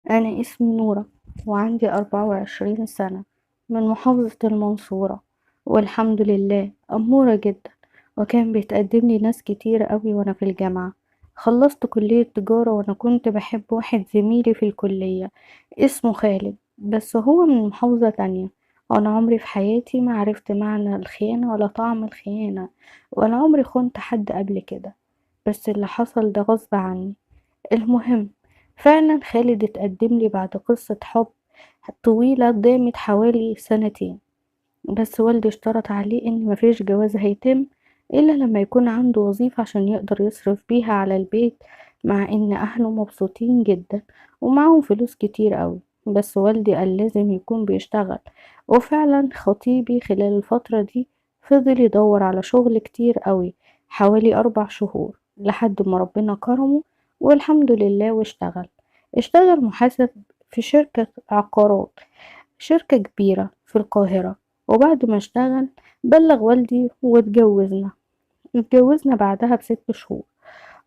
أنا اسمي نورة وعندي 24 سنة من محافظة المنصورة، والحمد لله أمورة جدا. وكان بيتقدملي ناس كتير أوي وأنا في الجامعة. خلصت كلية تجارة وأنا كنت بحب واحد زميلي في الكلية اسمه خالد، بس هو من محافظة تانية. وأنا عمري في حياتي ما عرفت معنى الخيانة ولا طعم الخيانة، ولا عمري خنت حد قبل كده، بس اللي حصل ده غصب عني. المهم، فعلا خالد اتقدم لي بعد قصة حب طويلة دامت حوالي سنتين، بس والدي اشترط عليه ان مفيش جواز هيتم الا لما يكون عنده وظيفة عشان يقدر يصرف بيها على البيت، مع ان اهله مبسوطين جدا ومعاهم فلوس كتير قوي. بس والدي قال لازم يكون بيشتغل. وفعلا خطيبي خلال الفترة دي فضل يدور على شغل كتير قوي، حوالي 4 شهور، لحد ما ربنا كرمه والحمد لله. اشتغل محاسب في شركة عقارات، شركة كبيرة في القاهرة. وبعد ما اشتغل بلغ والدي اتجوزنا بعدها ب6 شهور.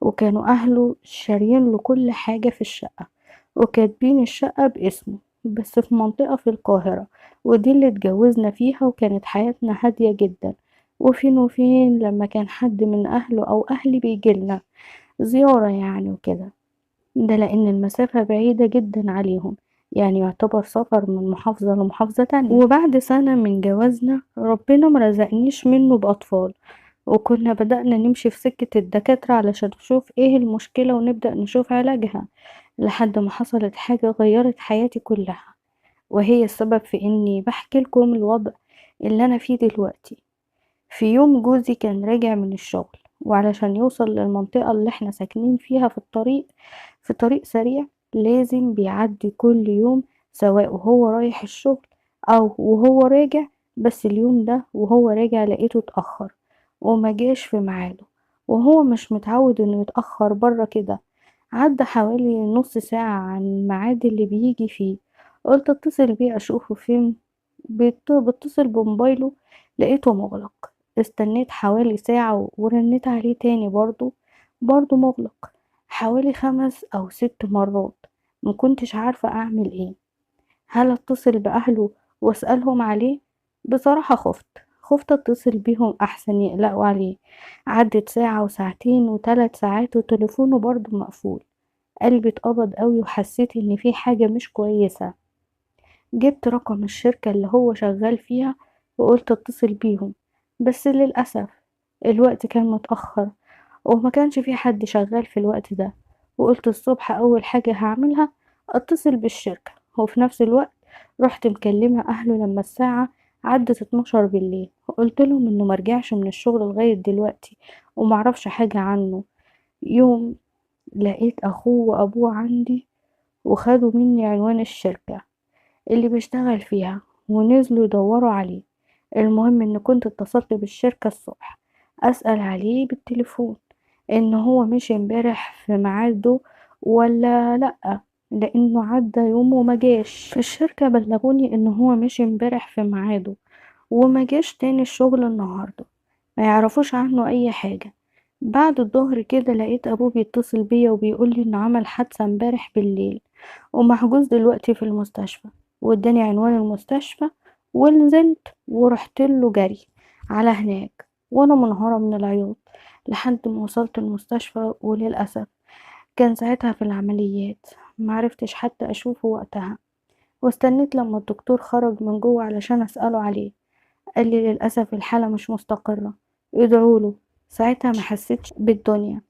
وكانوا أهله شارين له كل حاجة في الشقة، وكاتبين الشقة باسمه، بس في منطقة في القاهرة، ودي اللي اتجوزنا فيها. وكانت حياتنا هادية جدا، وفين وفين لما كان حد من أهله أو أهلي بيجيلنا زيارة يعني وكده. ده لأن المسافة بعيدة جدا عليهم، يعني يعتبر سفر من محافظة لمحافظة تانية. وبعد سنة من جوازنا ربنا مرزقنيش منه بأطفال، وكنا بدأنا نمشي في سكة الدكاترة علشان نشوف ايه المشكلة ونبدأ نشوف علاجها، لحد ما حصلت حاجة غيرت حياتي كلها، وهي السبب في اني بحكي لكم الوضع اللي انا فيه دلوقتي. في يوم جوزي كان راجع من الشغل، وعلشان يوصل للمنطقة اللي احنا ساكنين فيها في طريق سريع لازم بيعدي كل يوم، سواء وهو رايح الشغل أو وهو راجع. بس اليوم ده وهو راجع لقيته اتأخر وما جاش في ميعاده، وهو مش متعود انه يتأخر برا كده. عدى حوالي نص ساعة عن الميعاد اللي بيجي فيه. قلت اتصل بيه اشوفه فين. بتصل بموبايله لقيته مغلق. استنيت حوالي ساعة ورنيت عليه تاني، برضو مغلق، حوالي 5 أو 6 مرات. مكنتش عارفة أعمل إيه. هل أتصل بأهله وأسألهم عليه؟ بصراحة خفت أتصل بيهم أحسن يقلقوا عليه. عدت ساعة وساعتين و3 ساعات وتليفونه برضو مقفول. قلبي اتقبض قوي وحسيت إن في حاجة مش كويسة. جبت رقم الشركة اللي هو شغال فيها وقلت اتصل بيهم، بس للأسف الوقت كان متأخر وما كانش في حد شغال في الوقت ده. وقلت الصبح أول حاجة هعملها اتصل بالشركة. وفي نفس الوقت رحت مكلمة أهله لما الساعة عدت 12 بالليل، وقلت لهم إنه مرجعش من الشغل لغاية دلوقتي ومعرفش حاجة عنه. يوم لقيت أخوه وأبوه عندي، وخدوا مني عنوان الشركة اللي بيشتغل فيها ونزلوا يدوروا عليه. المهم ان كنت اتصلت بالشركة الصبح اسأل عليه بالتليفون ان هو مشي امبارح في ميعاده ولا لأ، لانه عدى يوم وما جاش. في الشركة بلغوني ان هو مشي امبارح في ميعاده وما جاش تاني الشغل النهاردة، ما يعرفوش عنه اي حاجة. بعد الظهر كده لقيت ابوه بيتصل بيا وبيقول لي انه عمل حادثة امبارح بالليل ومحجوز دلوقتي في المستشفى، واداني عنوان المستشفى. ونزلت ورحت له جري على هناك وانا منهارة من العياط لحد ما وصلت المستشفى. وللأسف كان ساعتها في العمليات، معرفتش حتى اشوفه وقتها. واستنيت لما الدكتور خرج من جوه علشان اسأله عليه. قال لي للأسف الحالة مش مستقرة، ادعوله. ساعتها ما حسيتش بالدنيا،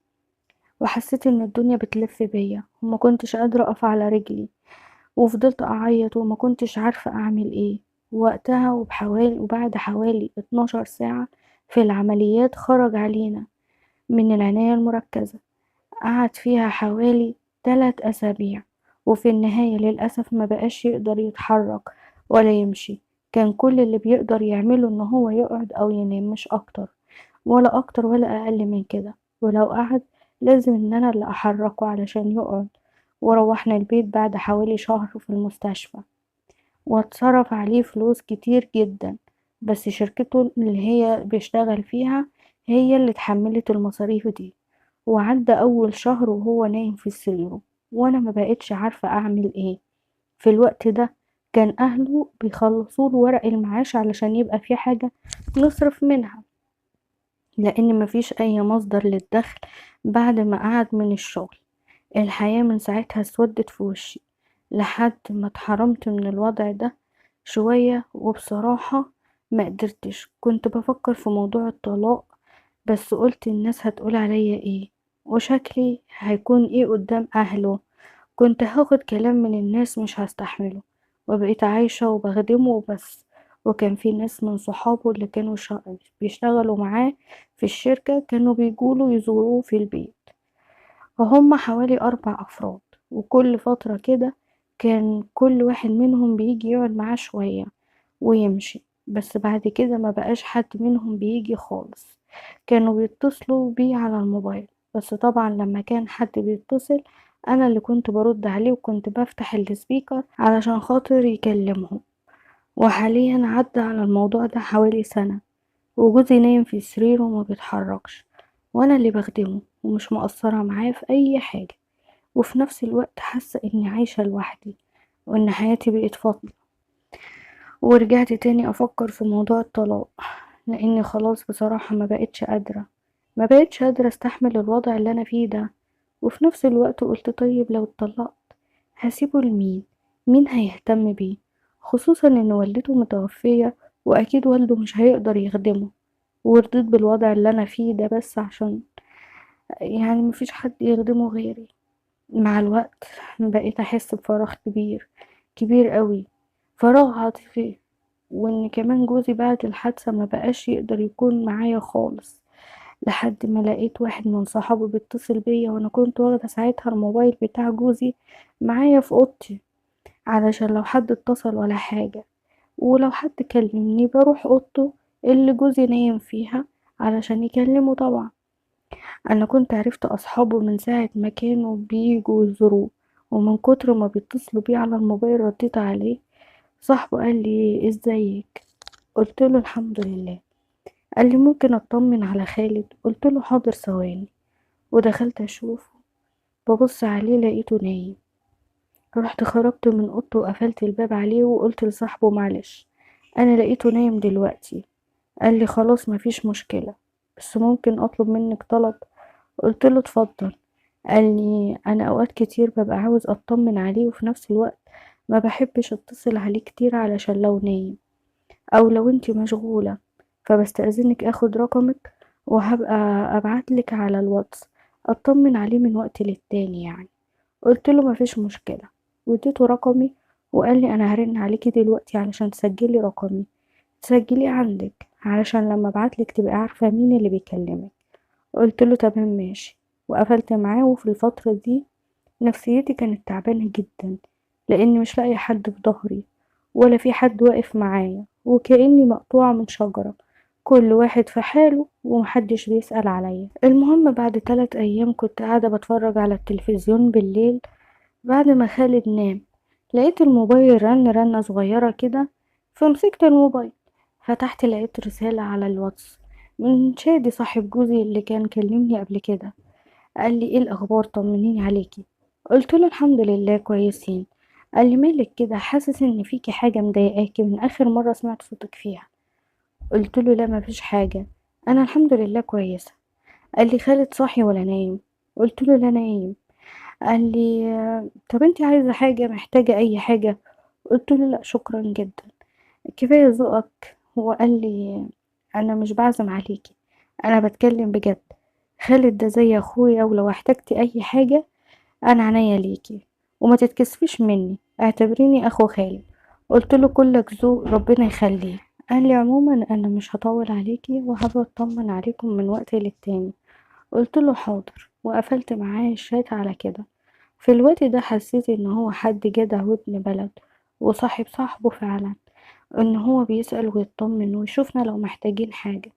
وحسيت ان الدنيا بتلف بيا وما كنتش قادرة اقف على رجلي، وفضلت اعيط وما كنتش عارفة اعمل ايه. وقتها وبعد حوالي 12 ساعة في العمليات خرج علينا من العناية المركزة. قعد فيها حوالي 3 اسابيع، وفي النهاية للأسف ما بقاش يقدر يتحرك ولا يمشي. كان كل اللي بيقدر يعمله ان هو يقعد او ينام، مش اكتر ولا اكتر ولا اقل من كده. ولو قعد لازم ان انا اللي احركه علشان يقعد. وروحنا البيت بعد حوالي شهر في المستشفى، واتصرف عليه فلوس كتير جدا، بس شركته اللي هي بيشتغل فيها هي اللي اتحملت المصاريف دي. وعدى اول شهر وهو نايم في سريره وانا ما بقتش عارفة اعمل ايه. في الوقت ده كان اهله بيخلصوله ورق المعاش علشان يبقى في حاجة نصرف منها، لان مفيش اي مصدر للدخل بعد ما قعد من الشغل. الحياة من ساعتها اسودت في وشي لحد ما اتحرمت من الوضع ده شوية. وبصراحة ما قدرتش، كنت بفكر في موضوع الطلاق، بس قلت الناس هتقول عليا ايه وشكلي هيكون ايه قدام اهله. كنت هاخد كلام من الناس مش هستحمله، وبقيت عايشة وبخدمه وبس. وكان في ناس من صحابه اللي كانوا بيشتغلوا معاه في الشركة كانوا بيجولوا يزوروه في البيت، وهم حوالي 4 أفراد. وكل فترة كده كان كل واحد منهم بيجي يقعد معاه شوية ويمشي، بس بعد كده ما بقاش حد منهم بيجي خالص. كانوا بيتصلوا بيه على الموبايل، بس طبعا لما كان حد بيتصل انا اللي كنت برد عليه، وكنت بفتح السبيكر علشان خاطر يكلمهم. وحاليا عدى على الموضوع ده حوالي سنة، وجوزي نايم في سريره وما بيتحركش، وانا اللي بخدمه ومش مقصرة معاه في اي حاجة. وفي نفس الوقت حاسة اني عايشة لوحدي، وان حياتي بقت فاضية. ورجعت تاني افكر في موضوع الطلاق، لاني خلاص بصراحة ما بقتش قادرة استحمل الوضع اللي انا فيه ده. وفي نفس الوقت قلت طيب لو اتطلقت هسيبه لمين؟ مين هيهتم بيه؟ خصوصا ان والدته متوفية، واكيد والده مش هيقدر يخدمه. ورضيت بالوضع اللي انا فيه ده بس عشان يعني مفيش حد يخدمه غيري. مع الوقت بقيت احس بفراغ كبير، كبير قوي، فراغ عاطفي. وان كمان جوزي بعد الحادثة ما بقاش يقدر يكون معايا خالص، لحد ما لقيت واحد من صحابه بيتصل بيا، وانا كنت واخدة ساعتها الموبايل بتاع جوزي معايا في اوضتي علشان لو حد اتصل ولا حاجة. ولو حد كلمني بروح اوضته اللي جوزي نايم فيها علشان يكلمه طبعا. انا كنت عرفت اصحابه من ساعة ما كانوا بيجوا يزوروه، ومن كتر ما بيتصلوا بيه على الموبايل رديت عليه. صاحبه قال لي ازيك؟ قلت له الحمد لله. قال لي ممكن اطمن على خالد؟ قلت له حاضر ثواني. ودخلت اشوفه، ببص عليه لقيته نايم. رحت خرجت من اوضته وقفلت الباب عليه وقلت لصاحبه معلش انا لقيته نايم دلوقتي. قال لي خلاص مفيش مشكلة، بس ممكن اطلب منك طلب؟ قلت له اتفضل. قال لي انا اوقات كتير ببقى عاوز اطمن عليه، وفي نفس الوقت ما بحبش اتصل عليه كتير علشان لو نايم او لو انتي مشغولة، فبستأذنك اخد رقمك وهبقى ابعتلك على الواتس اطمن عليه من وقت للتاني يعني. قلت له مفيش مشكلة، واديته رقمي. وقال لي انا هرن عليكي دلوقتي علشان تسجلي رقمي، تسجليه عندك علشان لما ابعتلك تبقى عارفة مين اللي بيكلمك. قلت له تمام ماشي. وقفلت معاه. وفي الفترة دي نفسيتي كانت تعبانة جدا، لاني مش لاقي حد في ظهري ولا في حد واقف معايا، وكأني مقطوعة من شجرة، كل واحد في حاله ومحدش بيسأل عليا. المهم بعد 3 أيام كنت قاعدة بتفرج على التلفزيون بالليل بعد ما خالد نام، لقيت الموبايل رن رنة صغيرة كده، فمسكت الموبايل فتحت لقيت رسالة على الواتس من شادي صاحب جوزي اللي كان كلمني قبل كده. قال لي ايه الاخبار؟ طمنيني عليكي. قلت له الحمد لله كويسين. قال لي مالك كده؟ حاسس ان فيكي حاجه مضايقاكي من اخر مره سمعت صوتك فيها. قلت له لا مفيش حاجه، انا الحمد لله كويسه. قال لي خالد صاحي ولا نايم؟ قلت له لا نايم. قال لي طب انتي عايزه حاجه؟ محتاجه اي حاجه؟ قلت له لا شكرا جدا، كفايه ذوقك. هو قال لي انا مش بعزم عليكي، انا بتكلم بجد. خالد ده زي اخويا، ولو احتجتي اي حاجه انا عنيا ليكي، وما تتكسفيش مني، اعتبريني اخو خالي. قلت له كلك ذوق، ربنا يخليه. قال لي عموما انا مش هطول عليكي وهبقى اطمن عليكم من وقت للتاني. قلت له حاضر، وقفلت معاه الشات على كده. في الوقت ده حسيت ان هو حد جدع وابن بلد وصاحب صاحبه فعلا، ان هو بيسأل ويطمن ويشوفنا لو محتاجين حاجة.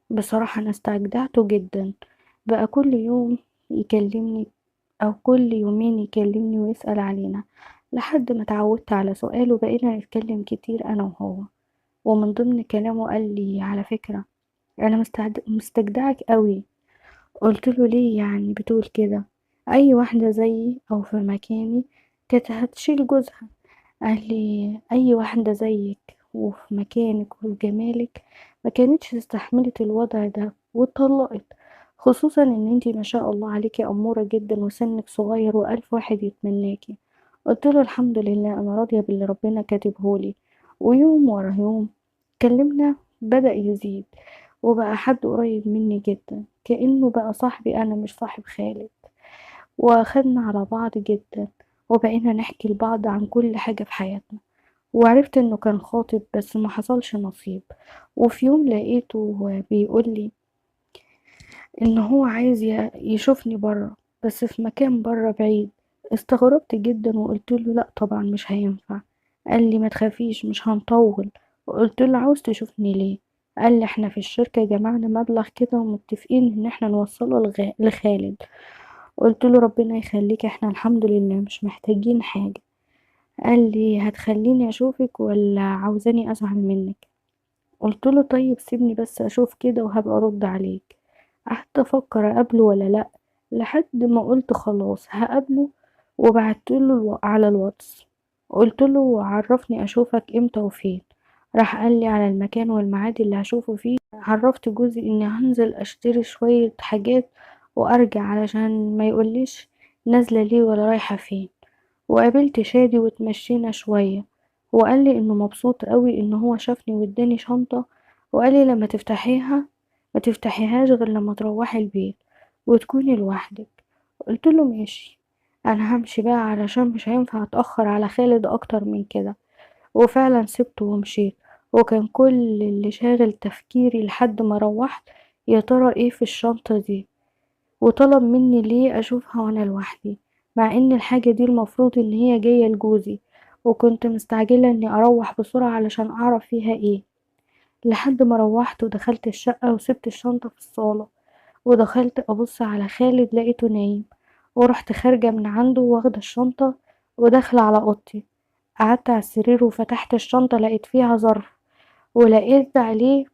بصراحة انا استجدعته جدا، بقى كل يوم يكلمني أو كل يومين يكلمني ويسأل علينا، لحد ما اتعودت على سؤاله بقينا نتكلم كتير أنا وهو. ومن ضمن كلامه قال لي على فكرة أنا مستجدعك قوي. قلت له ليه يعني بتقول كده؟ اي واحدة زيي او في مكاني كانت هتشيل جوزها. قال لي اي واحدة زيك وفي مكانك وفي جمالك ما كانتش استحملت الوضع ده واتطلقت، خصوصا ان انتي ما شاء الله عليكي امورة جدا وسنك صغير والف واحد يتمناكي. قلت له الحمد لله انا راضية باللي ربنا كاتبهولي. ويوم ورا يوم كلمنا بدأ يزيد وبقى حد قريب مني جدا كأنه بقى صاحبي انا مش صاحب خالد. واخدنا على بعض جدا وبقينا نحكي لبعض عن كل حاجة في حياتنا. وعرفت انه كان خاطب بس ما حصلش نصيب. وفي يوم لقيته بيقولي ان هو عايز يشوفني برا بس في مكان برا بعيد. استغربت جدا وقلت له لا طبعا مش هينفع. قال لي ما تخافيش مش هنطول. وقلت له عاوز تشوفني ليه؟ قال لي احنا في الشركة جمعنا مبلغ كده ومتفقين ان احنا نوصله لخالد. قلت له ربنا يخليك احنا الحمد لله مش محتاجين حاجة. قال لي هتخليني اشوفك ولا عاوزاني ازعل منك؟ قلت له طيب سيبني بس اشوف كده وهبقى ارد عليك. قعدت افكر اقابله ولا لا لحد ما قلت خلاص هقابله. وبعتله على الواتس. قلت له عرفني اشوفك امتى وفين. راح قال لي على المكان والميعاد اللي هشوفه فيه. عرفت جوزي اني هنزل اشتري شوية حاجات وارجع علشان ما يقوليش نازلة ليه ولا رايحة فين. وقابلت شادي واتمشينا شوية. وقال لي انه مبسوط قوي ان هو شافني واداني شنطة. وقال لي لما تفتحيها ما تفتحيهاش غير لما تروحي البيت وتكوني لوحدك. قلت له ماشي. انا همشي بقى علشان مش هينفع اتأخر على خالد اكتر من كده. وفعلا سبته ومشيت. وكان كل اللي شاغل تفكيري لحد ما روحت يا ترى ايه في الشنطة دي. وطلب مني ليه اشوفها وانا لوحدي مع ان الحاجة دي المفروض ان هي جاية لجوزي. وكنت مستعجلة اني اروح بسرعة علشان اعرف فيها ايه. لحد ما روحت ودخلت الشقة وسبت الشنطة في الصالة. ودخلت ابص على خالد لقيته نايم. ورحت خارجة من عنده واخدة الشنطة وداخلة على اوضتي. قعدت على السرير وفتحت الشنطة لقيت فيها ظرف. ولقيت عليه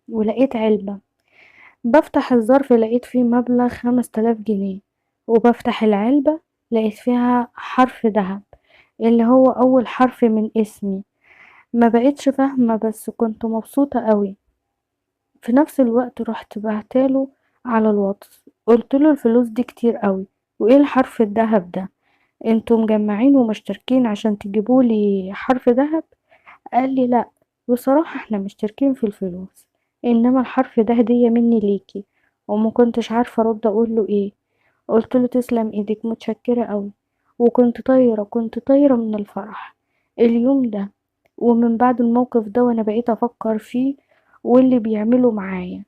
ولقيت علبة. بفتح الظرف لقيت فيه مبلغ 5000 جنيه. وبفتح العلبة لقيت فيها حرف دهب اللي هو أول حرف من اسمي. ما بقيتش فاهمة بس كنت مبسوطة قوي. في نفس الوقت رحت بعتله على الواتس قلتله الفلوس دي كتير قوي وايه الحرف الدهب ده؟ انتوا مجمعين ومشتركين عشان تجيبولي حرف دهب؟ قال لي لا بصراحة احنا مشتركين في الفلوس انما الحرف ده هدية مني ليكي. وما كنتش عارفة ارد اقوله ايه. قلت له تسلم ايدك متشكرة قوي. وكنت طايرة كنت طايرة من الفرح اليوم ده. ومن بعد الموقف ده وانا بقيت افكر فيه واللي بيعمله معايا.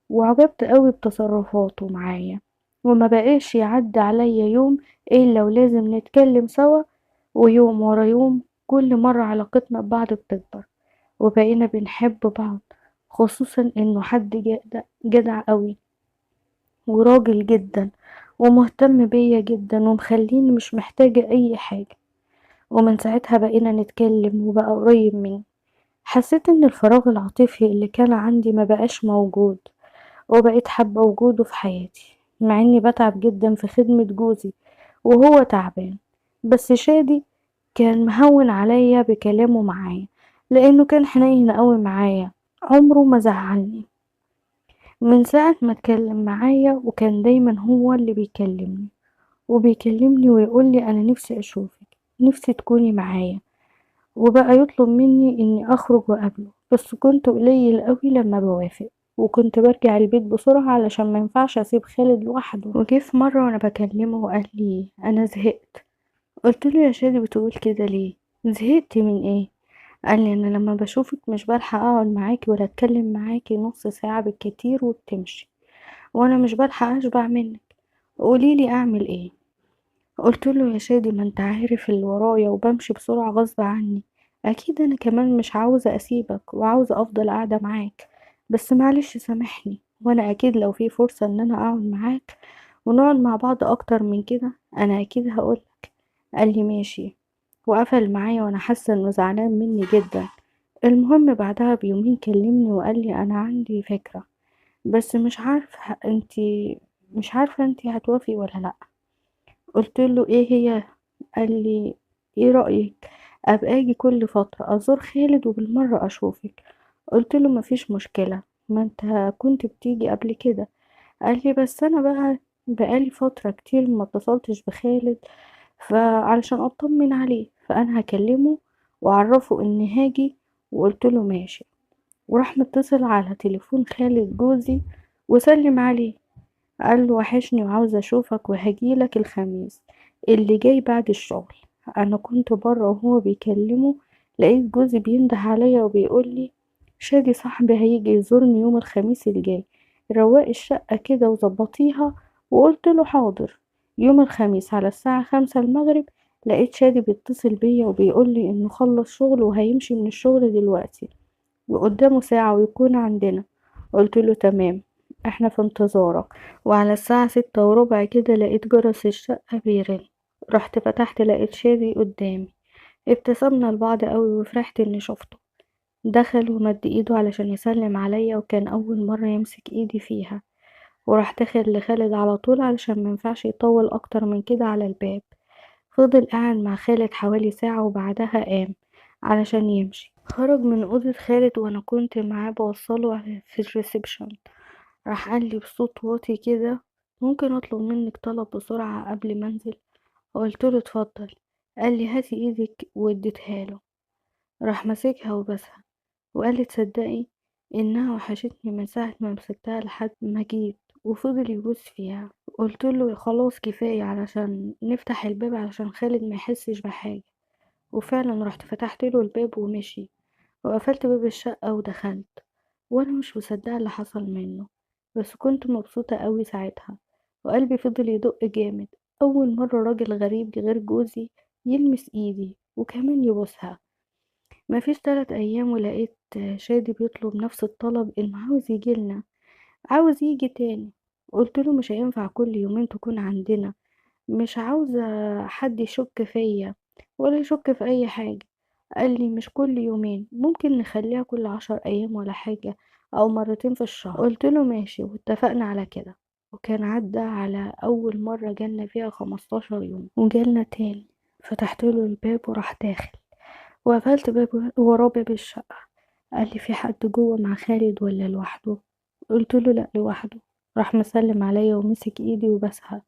وعجبت قوي بتصرفاته معايا. وما بقاش يعدي عليا يوم الا ولازم نتكلم سوا. ويوم ورا يوم كل مرة علاقتنا ببعض بتكبر. وبقينا بنحب بعض. خصوصا انه حد جدع جدع قوي وراجل جدا ومهتم بيا جدا ومخليني مش محتاجة اي حاجة. ومن ساعتها بقينا نتكلم وبقى قريب مني. حسيت ان الفراغ العاطفي اللي كان عندي ما بقاش موجود. وبقيت حابة وجوده في حياتي مع اني بتعب جدا في خدمة جوزي وهو تعبان. بس شادي كان مهون عليا بكلامه معايا لانه كان حنين قوي معايا. عمره ما زعلني من ساعة ما اتكلم معايا وكان دايما هو اللي بيكلمني. وبيكلمني ويقولي انا نفسي اشوفك نفسي تكوني معايا. وبقى يطلب مني اني اخرج واقابله بس كنت قليل قوي لما بوافق. وكنت برجع البيت بسرعة علشان ما ينفعش اسيب خالد لوحده. وجه في مرة وانا بكلمه وقال لي انا زهقت. قلت له يا شادي بتقول كده ليه؟ زهقت من ايه؟ قال لي انا لما بشوفك مش بلحق اقعد معاكي ولا اتكلم معاكي نص ساعة بالكتير وبتمشي. وانا مش بلحق اشبع منك. قوليلي اعمل ايه؟ قلت له يا شادي ما انت عارف اللي ورايا وبمشي بسرعة غصب عني. اكيد انا كمان مش عاوزة اسيبك وعاوزة افضل قاعدة معاك. بس معلش سامحني وانا اكيد لو في فرصة ان انا اقعد معاك ونقعد مع بعض اكتر من كده انا اكيد هقولك. قال لي ماشي. وقفل معايا وانا حاسة انه زعلان مني جدا. المهم بعدها بيومين كلمني وقال لي انا عندي فكرة بس مش عارفة انتي هتوافقي ولا لا. قلتله ايه هي؟ قال لي ايه رأيك ابقى اجي كل فترة ازور خالد وبالمرة اشوفك؟ قلتله مفيش مشكلة، ما انت كنت بتيجي قبل كده. قال لي بس انا بقالي فترة كتير ما اتصلتش بخالد، فعلشان اطمن عليه فانا هكلمه واعرفه اني هاجي. وقلت له ماشي. وراح متصل على تليفون خالد جوزي وسلم عليه، قال له وحشني وعاوز اشوفك وهجيلك الخميس اللي جاي بعد الشغل. انا كنت بره وهو بيكلمه، لقيت جوزي بينده عليا وبيقول لي شادي صاحبي هيجي يزورني يوم الخميس الجاي، روقي الشقة كده وظبطيها. وقلت له حاضر. يوم الخميس على الساعة 5 المغرب لقيت شادي بيتصل بيا وبيقول لي انه خلص شغل وهيمشي من الشغل دلوقتي وقدامه ساعة ويكون عندنا. قلت له تمام، احنا في انتظارك. وعلى الساعة 6:15 كده لقيت جرس الشقة بيرن، رحت فتحت لقيت شادي قدامي. ابتسمنا لبعض قوي وفرحت اني شفته. دخل ومد ايده علشان يسلم عليا وكان اول مرة يمسك ايدي فيها. وراح داخل لخالد على طول علشان منفعش يطول اكتر من كده على الباب. فضل قاعد مع خالد حوالي ساعة وبعدها قام علشان يمشي. خرج من أوضة خالد وأنا كنت معاه بوصله في الريسبشن. راح قال لي بصوت واطي كده ممكن أطلب منك طلب بسرعة قبل ما أنزل؟ قلت له اتفضل. قال لي هاتي ايدك واديتها له. راح ماسكها وبسها وقال لي تصدقي انها وحشتني من ساعة ما مسكتها لحد ما جيت. وفضل يبوس فيها. قلت له خلاص كفاية علشان نفتح الباب علشان خالد ما يحسش بحاجة. وفعلا رحت فتحت له الباب ومشي. وقفلت باب الشقة ودخلت وانا مش مصدقة اللي حصل منه، بس كنت مبسوطة قوي ساعتها. وقلبي فضل يدق جامد. اول مرة راجل غريب غير جوزي يلمس ايدي وكمان يبوسها. مفيش 3 ايام ولقيت شادي بيطلب نفس الطلب انه عاوز يجيلنا، عاوز يجي تاني. قلت له مش هينفع كل يومين تكون عندنا، مش عاوزة حد يشك فيا ولا يشك في اي حاجة. قال لي مش كل يومين، ممكن نخليها كل 10 ايام ولا حاجة، او مرتين في الشهر. قلت له ماشي واتفقنا على كده. وكان عدى على اول مرة جالنا فيها 15 يوم وجالنا تاني. فتحت له الباب وراح داخل وقفلت باب وراه باب الشقة. قال لي في حد جوه مع خالد ولا لوحده؟ قلت له لا لوحده. راح مسلم عليا ومسك ايدي وبسها.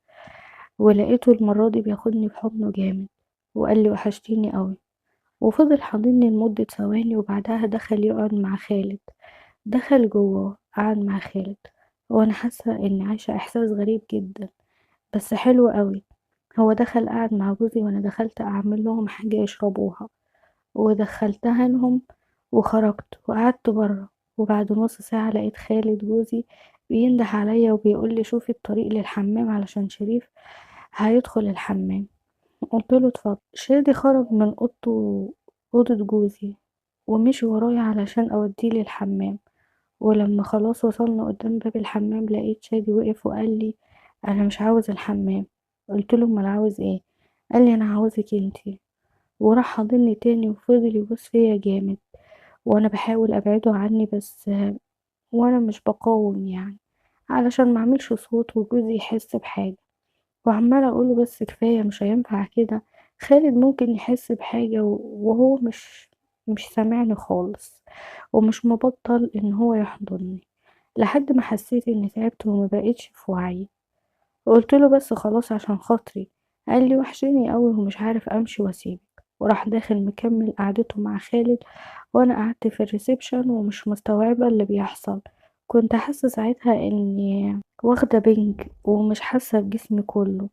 ولقيته المرة دي بياخدني في حضنه جامد وقال لي وحشتيني قوي. وفضل حاضني لمدة ثواني وبعدها دخل يقعد مع خالد. دخل جوه قعد مع خالد. وانا حاسة اني عايشة احساس غريب جدا بس حلو قوي. هو دخل قعد مع جوزي وانا دخلت اعمل لهم حاجة يشربوها ودخلتها لهم وخرجت وقعدت برا. وبعد نص ساعة لقيت خالد جوزي بينده عليا وبيقول لي شوفي الطريق للحمام علشان شريف هيدخل الحمام. قلت له اتفضل. شادي خرج من اوضته، اوضة جوزي، ومشي ورايا علشان اوديه للحمام. ولما خلاص وصلنا قدام باب الحمام لقيت شادي وقف وقال لي انا مش عاوز الحمام. قلت له امال عاوز ايه؟ قال لي انا عاوزك انتي. وراح حاضني تاني وفضل يبوس فيا جامد. وانا بحاول ابعده عني بس وانا مش بقاوم يعني علشان ما اعملش صوت وجوزي يحس بحاجة. وعمالة اقوله بس كفاية مش هينفع كده، خالد ممكن يحس بحاجة وهو مش سامعني خالص ومش مبطل ان هو يحضني. لحد ما حسيت اني تعبت وما بقيتش في وعي. قلت له بس خلاص عشان خاطري. قال لي وحشني قوي ومش عارف امشي واسيبك. وراح داخل مكمل قعدته مع خالد. وانا قعدت في الريسبشن ومش مستوعبة اللي بيحصل. كنت حاسة ساعتها اني واخدة بنج ومش حاسة بجسمي كله.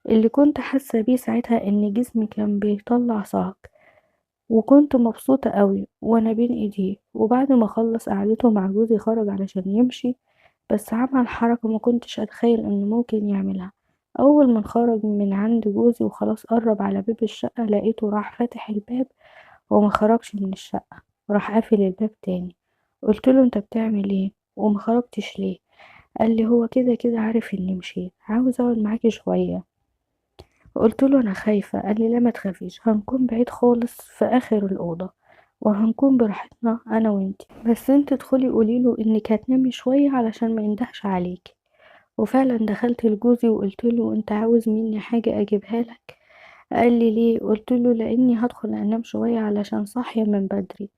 اللي كنت حاسة بيه ساعتها ان جسمي كان بيطلع صعق. وكنت مبسوطة قوي وانا بين ايديه. وبعد ما خلص قعدته مع جوزي خرج علشان يمشي، بس عمل حركة ما كنتش اتخيل انه ممكن يعملها. اول ما خرج من عند جوزي وخلاص قرب على باب الشقة لقيته راح فاتح الباب وما خرجش من الشقة، راح قافل الباب تاني. قلت له انت بتعمل ايه وما خرجتش ليه؟ قال لي هو كده كده عارف اني مشيت، عاوز اقعد معاكي شوية. قلت له انا خايفة. قال لي لا ما تخافيش، هنكون بعيد خالص في اخر الأوضة وهنكون براحتنا انا وانتي، بس انت ادخلي قوليله انك هتنامي شوية علشان ما يندهش عليكي. وفعلا دخلت لجوزي وقلت له انت عاوز مني حاجة اجيبها لك؟ قال لي ليه؟ قلت له لاني هدخل انام شوية علشان صاحية من بدري.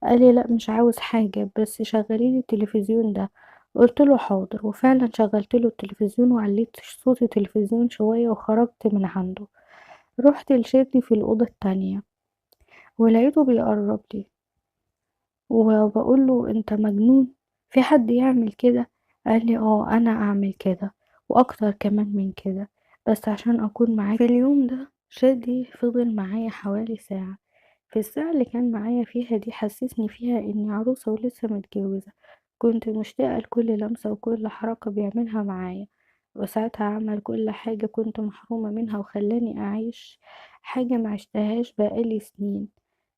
قال لي لا مش عاوز حاجة بس شغلي لي التلفزيون ده. قلت له حاضر، وفعلا شغلت له التلفزيون وعليت صوت التلفزيون شوية وخرجت من عنده. رحت لشادي في الأوضة التانية ولقيته بيقرب لي وبقول له انت مجنون؟ في حد يعمل كده؟ قال لي اه انا اعمل كده واكتر كمان من كده بس عشان اكون معاك. في اليوم ده شادي فضل معايا حوالي ساعة. في الساعة اللي كان معايا فيها دي حسسني فيها اني عروسة ولسه متجوزة. كنت مشتاقة لكل لمسة وكل حركة بيعملها معايا. وساعتها عمل كل حاجة كنت محرومة منها وخلاني أعيش حاجة ما عشتهاش بقالي سنين.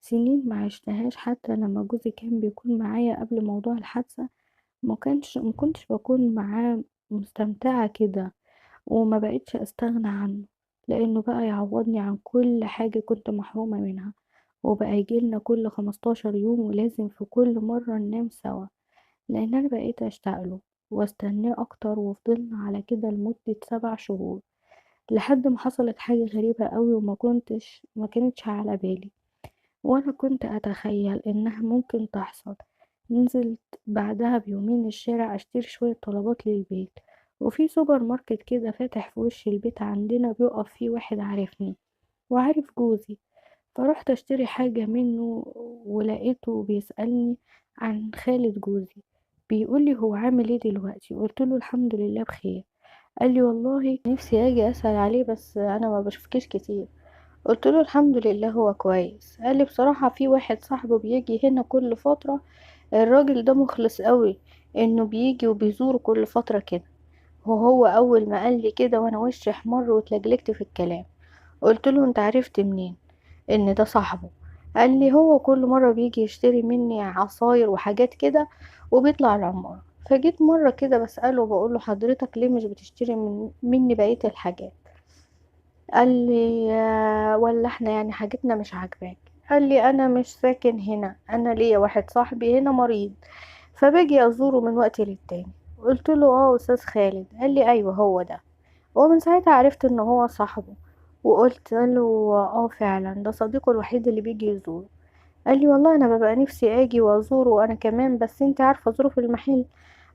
سنين ما عشتهاش حتى لما جوزي كان بيكون معايا قبل موضوع الحادثة. ما كنتش بكون معاه مستمتعة كده. وما بقتش استغنى عنه لانه بقى يعوضني عن كل حاجة كنت محرومة منها. وبقى يجيلنا كل 15 يوم ولازم في كل مرة ننام سوا لان انا بقيت اشتاقله واستناه اكتر. وفضلنا على كده لمدة 7 شهور لحد ما حصلت حاجة غريبة قوي ما كانتش على بالي وانا كنت اتخيل انها ممكن تحصل. نزلت بعدها بيومين الشارع اشتري شوية طلبات للبيت. وفي سوبر ماركت كده فاتح في وش البيت عندنا بيقف فيه واحد عارفني وعارف جوزي. فرحت اشتري حاجة منه ولقيته بيسألني عن خالد جوزي. بيقولي هو عامل ايه دلوقتي؟ قلت له الحمد لله بخير. قال لي والله نفسي اجي اسأل عليه بس انا ما بشوفكيش كتير. قلت له الحمد لله هو كويس. قال لي بصراحة في واحد صاحبه بيجي هنا كل فترة. الراجل ده مخلص قوي انه بيجي وبيزور كل فترة كده. وهو اول ما قال لي كده وانا وشي احمر واتلجلجت في الكلام. قلت له انت عرفت منين ان ده صاحبه؟ قال لي هو كل مرة بيجي يشتري مني عصاير وحاجات كده وبيطلع العمارة. فجيت مرة كده بسأله وبقول له حضرتك ليه مش بتشتري مني بقية الحاجات؟ قال لي ولا احنا يعني حاجتنا مش عاجباك؟ قال لي انا مش ساكن هنا، انا ليا واحد صاحبي هنا مريض فباجي ازوره من وقت للتاني. قلت له اه استاذ خالد؟ قال لي ايوه هو ده. ومن ساعتها عرفت ان هو صاحبه. وقلت له اه فعلا ده صديقه الوحيد اللي بيجي يزوره. قال لي والله انا ببقى نفسي اجي وازوره انا كمان بس انت عارفه ظروف المحل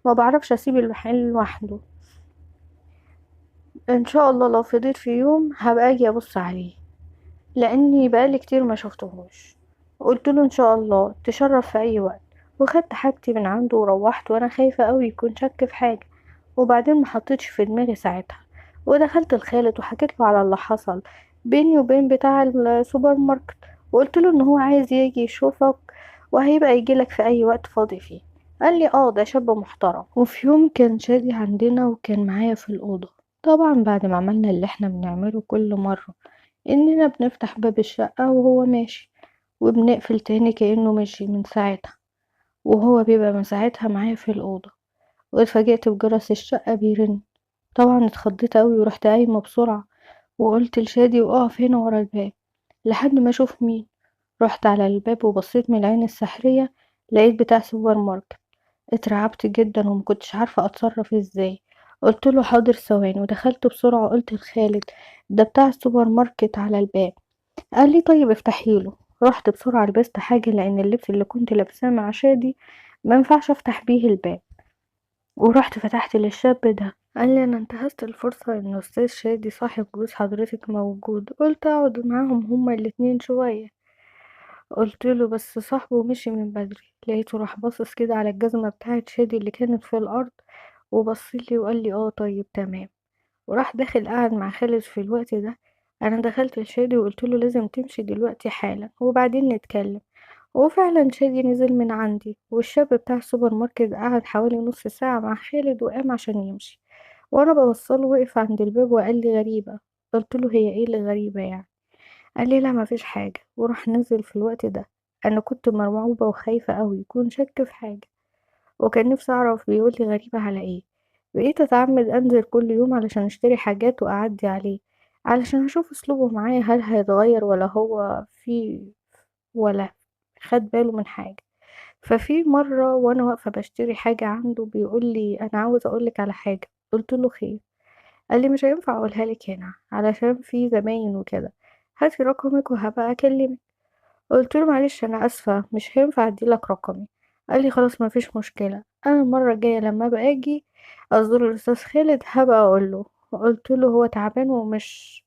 ما بعرفش اسيب المحل لوحده. ان شاء الله لو فضيت في يوم هبقى اجي ابص عليه لاني بقالي كتير ما شفتهوش. قلت له ان شاء الله تشرف في اي وقت. وخدت حاجتي من عنده وروحت وانا خايفة قوي يكون شك في حاجة. وبعدين ما حطيتش في دماغي ساعتها. ودخلت لخالد وحكيت له على اللي حصل بيني وبين بتاع السوبر ماركت. وقلت له ان هو عايز يجي يشوفك وهيبقى يجيلك في اي وقت فاضي فيه. قال لي اه ده شاب محترم. وفي يوم كان شادي عندنا وكان معايا في الأوضة. طبعا بعد ما عملنا اللي احنا بنعمله كل مرة اننا بنفتح باب الشقة وهو ماشي وبنقفل تاني كأنه مشي من ساعتها. وهو بيبقى من ساعتها معايا في الأوضة. واتفاجئت بجرس الشقة بيرن. طبعا اتخضيت اوي ورحت قايمة بسرعة وقلت لشادي وقف هنا ورا الباب لحد ما اشوف مين. رحت على الباب وبصيت من العين السحرية لقيت بتاع سوبر ماركت. اترعبت جدا ومكنتش عارفة اتصرف ازاي. قلت له حاضر ثواني ودخلت بسرعة قلت لخالد ده بتاع السوبر ماركت على الباب. قال لي طيب افتحيله. رحت بسرعة لبست حاجة لأن اللبس اللي كنت لابساه مع شادي ما ينفعش افتح بيه الباب. ورحت فتحت للشاب ده. قال لي انا انتهزت الفرصة ان استاذ شادي صاحب جوز حضرتك موجود قلت اقعد معاهم هما الاتنين شوية. قلت له بس صاحبه مشي من بدري. لقيته راح باصص كده على الجزمة بتاعت شادي اللي كانت في الارض وبصلي وقال لي اه طيب تمام. وراح داخل قعد مع خالد في الوقت ده. انا دخلت لشادي وقلت له لازم تمشي دلوقتي حالا وبعدين نتكلم. وفعلا شادي نزل من عندي والشاب بتاع السوبر ماركت قعد حوالي نص ساعة مع خالد وقام عشان يمشي. وانا بوصله وقف عند الباب وقال لي غريبة. قلت له هي ايه اللي غريبة يعني؟ قال لي لا مفيش حاجة وراح نزل في الوقت ده. انا كنت مرعوبة وخايفة قوي يكون شك في حاجة. وكان نفسي اعرف بيقول لي غريبة على ايه. بقيت اتعمد انزل كل يوم علشان اشتري حاجات واعدي عليه علشان اشوف اسلوبه معايا هل هيتغير ولا هو ولا خد باله من حاجة. ففي مرة وانا واقفة بشتري حاجة عنده بيقول لي انا عاوز اقولك على حاجة. قلتله خير. قال لي مش هينفع اقولها لك هنا علشان في زباين وكده، هاتي رقمك وهبقى اكلمك. قلت له معلش انا اسفه مش هينفع اديلك رقمي. قال لي خلاص مفيش مشكله، انا المره الجايه لما ابقى اجي ازور الاستاذ خالد هبقى اقول له. قلت له هو تعبان مش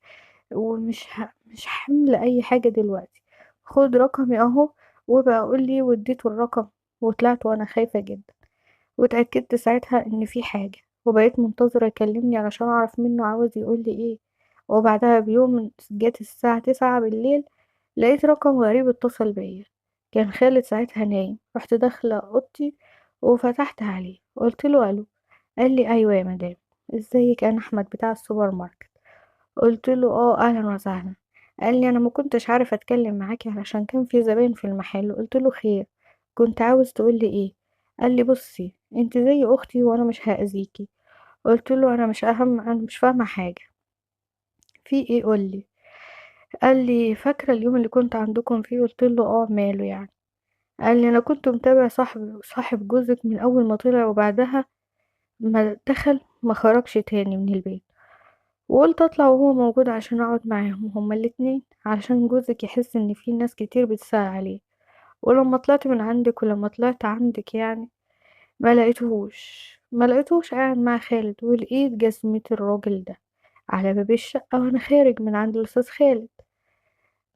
حمل اي حاجه دلوقتي، خد رقمي اهو وبقى قول لي، واديته الرقم وطلعت وانا خايفه جدا. واتاكدت ساعتها ان في حاجه، وبقيت منتظره يكلمني علشان اعرف منه عاوز يقول لي ايه. وبعدها بيوم جت الساعه 9 بالليل لقيت رقم غريب اتصل بيا. كان خالد ساعتها نايم، رحت داخله اوضتي وفتحت عليه قلت له الو. قال لي ايوه يا مدام، ازيك انا احمد بتاع السوبر ماركت. قلت له اه اهلا وسهلا. قال لي انا ما كنتش عارف اتكلم معاكي علشان كان في زباين في المحل. قلت له خير، كنت عاوز تقول لي ايه؟ قال لي بصي انت زي اختي وانا مش هاذيكي. قلت له انا مش فاهمه حاجه، في ايه قولي. قال لي فاكره اليوم اللي كنت عندكم فيه؟ قلت له اه ماله يعني. قال لي انا كنت متابع صاحب جوزك من اول ما طلع، وبعدها ما دخل ما خرجش تاني من البيت، وقلت اطلع وهو موجود عشان اقعد معاهم هما الاتنين علشان جوزك يحس ان في ناس كتير بتسأل عليه. ولما طلعت من عندك ولما طلعت عندك يعني ما لقيتهوش قاعد مع خالد، ولقيت جزمة الراجل ده على باب الشقة وانا خارج من عند الاستاذ خالد.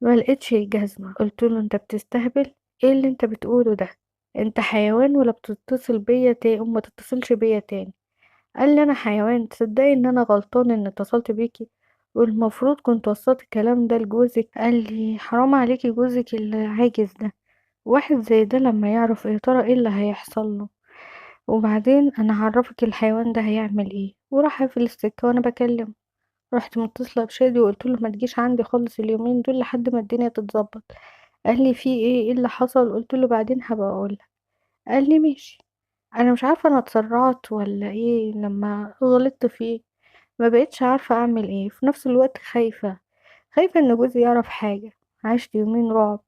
ما لقيتش الجزمة. قلت له انت بتستهبل؟ ايه اللي انت بتقوله ده؟ انت حيوان ولا بتتصل بيا تاني وما تتصلش بيا تاني؟ قال لي انا حيوان؟ تصدقي ان انا غلطان ان اتصلت بيكي، والمفروض كنت وصلت الكلام ده لجوزك. قال لي حرام عليكي، جوزك العاجز ده واحد زي ده لما يعرف يا ترى ايه اللي هيحصل له، وبعدين انا هعرفك الحيوان ده هيعمل ايه. وراح قافل السكه وانا بكلم. رحت متصله بشادي وقلت له ما تجيش عندي خالص اليومين دول لحد ما الدنيا تتظبط. قال لي في ايه اللي حصل؟ قلت له بعدين هبقى اقول. قال لي ماشي. انا مش عارفه انا اتسرعت ولا ايه لما غلطت فيه، ما بقتش عارفه اعمل ايه. في نفس الوقت خايفه ان جوزي يعرف حاجه. عشت يومين رعب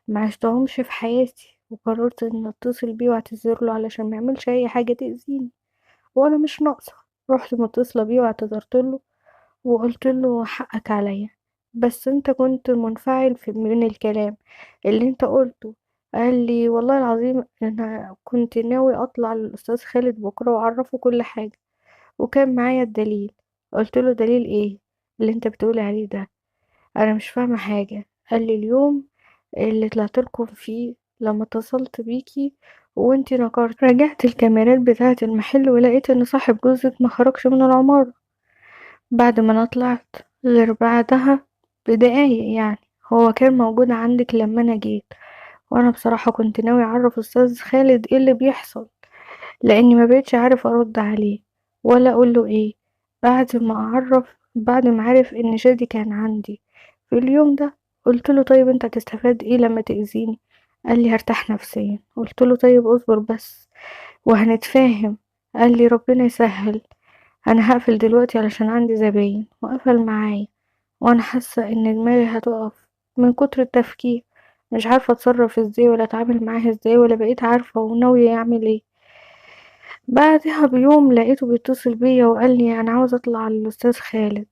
ما عشتهمش في حياتي، وقررت ان اتصل بيه واعتذر له علشان ما يعملش اي حاجه تاذيني وانا مش ناقصه. رحت متصله بيه واعتذرت له وقلت له حقك عليا، بس انت كنت منفعل من الكلام اللي انت قلته. قال لي والله العظيم انا كنت ناوي اطلع للاستاذ خالد بكره واعرفه كل حاجه، وكان معايا الدليل. قلت له دليل ايه اللي انت بتقولي عليه ده؟ انا مش فاهمه حاجه. قال لي اليوم اللي طلعت لكم فيه لما اتصلت بيكي وانتي نكرت، رجعت الكاميرات بتاعه المحل ولقيت ان صاحب جوزك ما خرجش من العمارة بعد ما انا طلعت، غير بعدها بدقايق يعني. هو كان موجود عندك لما انا جيت، وانا بصراحة كنت ناوي اعرف استاذ خالد ايه اللي بيحصل، لاني ما بقتش عارف ارد عليه ولا اقول له ايه. بعد ما عرف ان شادي كان عندي في اليوم ده. قلت له طيب انت هتستفاد ايه لما تأذيني؟ قال لي هرتاح نفسيا. قلت له طيب اصبر بس وهنتفاهم. قال لي ربنا يسهل، انا هقفل دلوقتي علشان عندي زباين. وقفل معايا وانا حاسه ان دماغي هتقف من كتر التفكير، مش عارفه اتصرف ازاي ولا اتعامل معاها ازاي ولا بقيت عارفه وناويه يعمل ايه. بعدها بيوم لقيته بيتصل بيا وقال لي انا عاوز اطلع للاستاذ خالد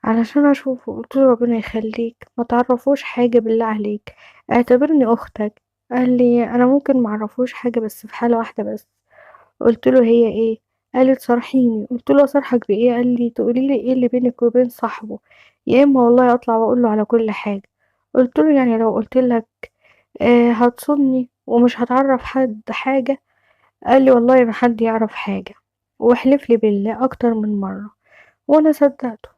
علشان اشوفه. قلت له ربنا يخليك ما تعرفوش حاجه بالله عليك، اعتبرني اختك. قال لي انا ممكن معرفوش حاجه بس في حاله واحده بس. قلت له هي ايه؟ قال لي تصارحيني. قلت له اصارحك بايه؟ قال لي تقولي لي ايه اللي بينك وبين صاحبه، يا اما والله اطلع واقول له على كل حاجه. قلت له يعني لو قلت لك هتصوني ومش هتعرف حد حاجه؟ قال لي والله ما حد يعرف حاجه، وحلف لي بالله اكتر من مره، وانا صدقته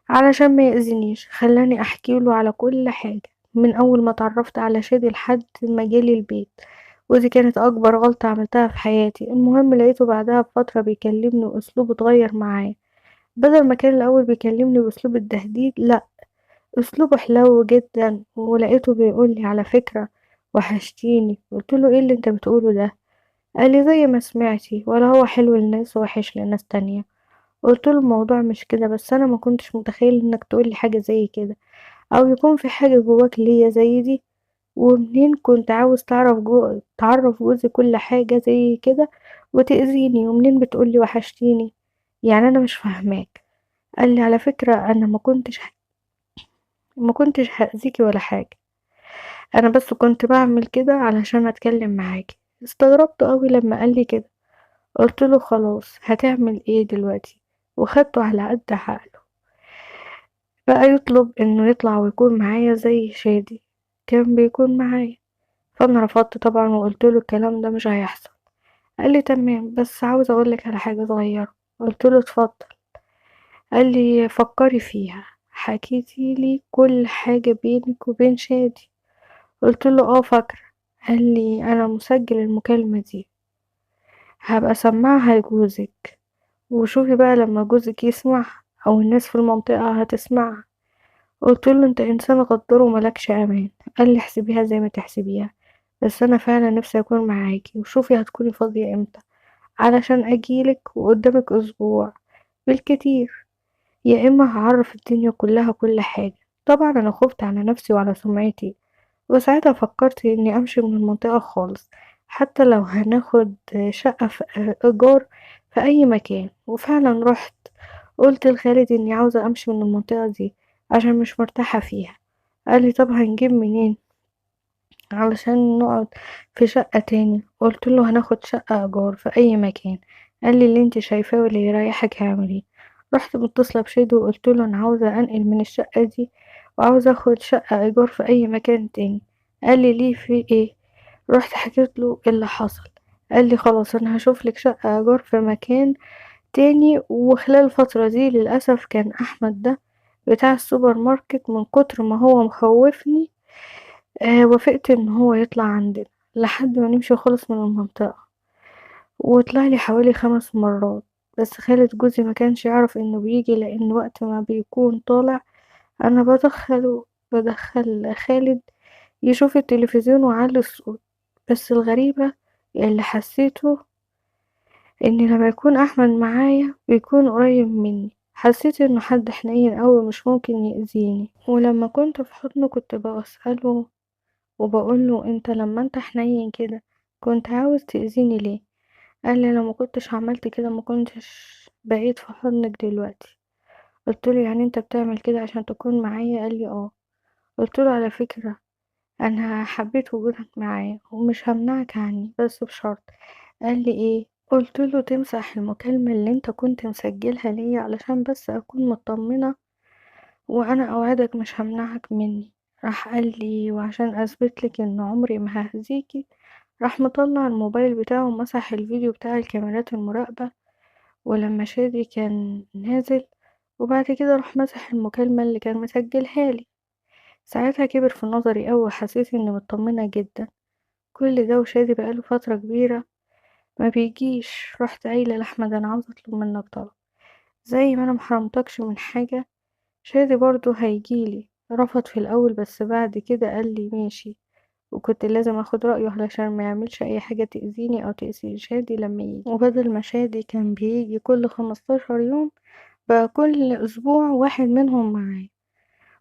علشان ما يأذينيش. خلاني احكي له على كل حاجه من اول ما اتعرفت على شادي لحد ما جالي البيت، ودي كانت اكبر غلطة عملتها في حياتي. المهم لقيته بعدها بفترة بيكلمني واسلوبه اتغير معايا، بدل ما كان الاول بيكلمني باسلوب التهديد، لا اسلوبه حلو جدا. ولقيته بيقولي على فكرة وحشتيني. قلت له ايه اللي انت بتقوله ده؟ قال لي زي ما سمعتي، ولا هو حلو للناس ووحش لناس تانية. قلت له الموضوع مش كده، بس انا ما كنتش متخيل انك تقولي حاجة زي كده او يكون في حاجة جواك ليا زي دي. ومنين كنت عاوز تعرف جوزي كل حاجة زي كده وتأذيني؟ ومنين بتقولي وحشتيني؟ يعني أنا مش فاهماك. قال لي على فكرة أنا ما كنتش هأذيكي ولا حاجة، أنا بس كنت بعمل كده علشان أتكلم معاكي. استغربت قوي لما قال لي كده. قلت له خلاص هتعمل ايه دلوقتي؟ وخدته على قد عقله. بقى يطلب انه يطلع ويكون معايا زي شادي كان بيكون معايا. فانا رفضت طبعا وقلت له الكلام ده مش هيحصل. قال لي تمام بس عاوز اقولك على حاجة صغيرة. قلت له اتفضل. قال لي فكري فيها، حكيتي لي كل حاجة بينك وبين شادي؟ قلت له اه فاكرة. قال لي انا مسجل المكالمة دي، هبقى اسمعها لجوزك، وشوفي بقى لما جوزك يسمع او الناس في المنطقة هتسمع. قلت له انت انسان غدار وملكش امان. قال لي احسبيها زي ما تحسبيها، بس انا فعلا نفسي اكون معاكي، وشوفي هتكوني فاضية امتى علشان اجيلك، وقدامك اسبوع بالكتير، يا اما هعرف الدنيا كلها كل حاجة. طبعا انا خفت على نفسي وعلى سمعتي، وساعتها فكرت اني امشي من المنطقة خالص، حتى لو هناخد شقة في ايجار في اي مكان. وفعلا رحت قلت لخالد اني عاوزة امشي من المنطقة دي عشان مش مرتاحة فيها. قال لي طب هنجيب منين علشان نقعد في شقة تاني؟ قلت له هناخد شقة ايجار في اي مكان. قال لي اللي انت شايفاه واللي يريحك اعمليه. رحت متصلة بشيدو وقلت له انا عاوزة انقل من الشقة دي وعاوزة اخد شقة ايجار في اي مكان تاني. قال لي ليه في ايه؟ رحت حكيت له إيه اللي حصل. قال لي خلاص انا هشوف لك شقة ايجار في مكان تاني. وخلال الفترة دي للأسف كان أحمد ده بتاع السوبر ماركت من كتر ما هو مخوفني، وافقت ان هو يطلع عندنا لحد ما نمشي خالص من المنطقة. وطلع لي حوالي 5 مرات، بس خالد جوزي ما كانش يعرف انه بيجي، لان وقت ما بيكون طالع انا بدخل خالد يشوف التلفزيون وعلي الصوت. بس الغريبة اللي حسيته ان لما يكون احمد معايا بيكون قريب مني، حسيت انه حد حنين قوي مش ممكن يأذيني. ولما كنت في حضنه كنت بسأله وبقوله انت لما انت حنين كده كنت عاوز تأذيني ليه؟ قال لي لو ما كنتش عملت كده ما كنتش بقيت في حضنك دلوقتي. قلت له يعني انت بتعمل كده عشان تكون معايا؟ قال لي اه. قلت له على فكرة انا حبيت وجودك معايا ومش همنعك عني بس بشرط. قال لي ايه؟ قلت له تمسح المكالمة اللي انت كنت مسجلها ليا علشان بس اكون مطمنة، وانا اوعدك مش همنعك مني. راح قال لي وعشان اثبت لك ان عمري ما ههزيكي، راح مطلع الموبايل بتاعه ومسح الفيديو بتاع الكاميرات المراقبة ولما شادي كان نازل، وبعد كده راح مسح المكالمة اللي كان مسجلها لي. ساعتها كبر في نظري أوي وحسيت اني مطمنة جدا. كل ده وشادي بقاله فترة كبيرة ما بيجيش. رحت قايلة لأحمد أنا عاوزة أطلب منك طلب، زي ما أنا محرمتكش من حاجة شادي برضه هيجيلي. رفض في الأول بس بعد كده قال لي ماشي، وكنت لازم اخد رأيه علشان ما يعملش اي حاجة تأذيني او تأذي شادي لما يجي. وبدل ما شادي كان بيجي كل 15 يوم بقى كل اسبوع واحد منهم معايا.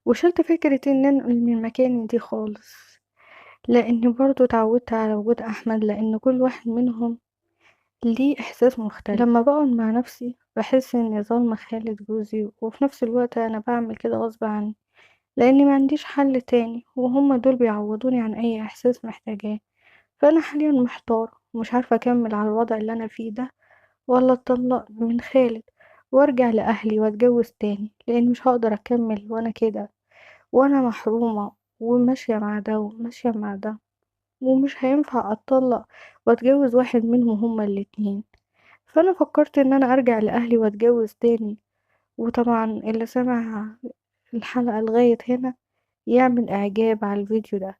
وشلت فكرة ان انقل من مكاني دي خالص، لاني برضو اتعودت على وجود احمد، لان كل واحد منهم ليه احساس مختلف. لما بقعد مع نفسي بحس اني ظالمة خالد جوزي، وفي نفس الوقت انا بعمل كده غصب عني لاني ما عنديش حل تاني، وهما دول بيعوضوني عن اي احساس محتاجاه. فانا حاليا محتارة ومش عارفة اكمل على الوضع اللي انا فيه ده، ولا اتطلق من خالد وارجع لاهلي واتجوز تاني، لان مش هقدر اكمل وانا كده، وانا محرومة وماشية مع ده وماشية مع ده. ومش هينفع اتطلق واتجوز واحد منهم هما الاتنين. فانا فكرت ان انا ارجع لاهلي واتجوز تاني. وطبعا اللي سمع الحلقة لغاية هنا يعمل اعجاب على الفيديو ده.